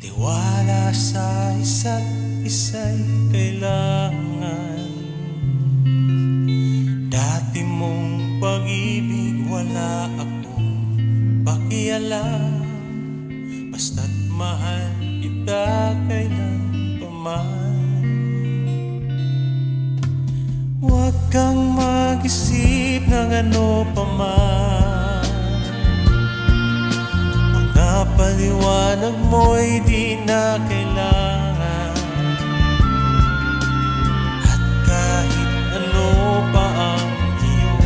Tiwala sa isa't isa'y kailangan. Dati mong pag-ibig wala akong pakialam, basta't mahal kita kailan paman. Huwag kang mag-isip ng ano paman, mga paliwanag mo'y di na kailangan. At kahit ano pa ang iyong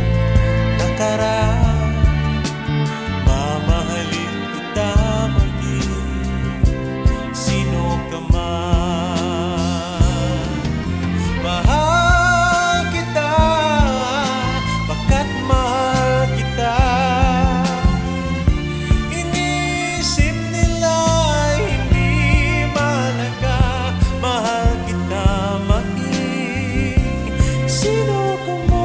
nakaraan, mamahalin kita maging sino ka man. Mahal kita pagkat mahal kita. Inisip nila hindi mahalaga, mahal kita maging sino ka man.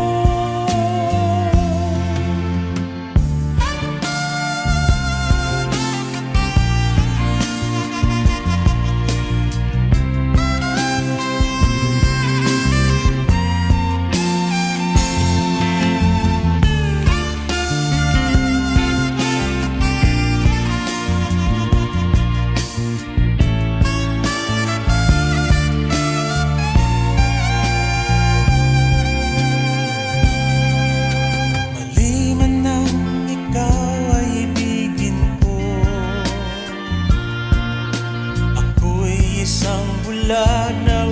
Maliman nang ikaw ay ibigin ko, ako'y isang bulag na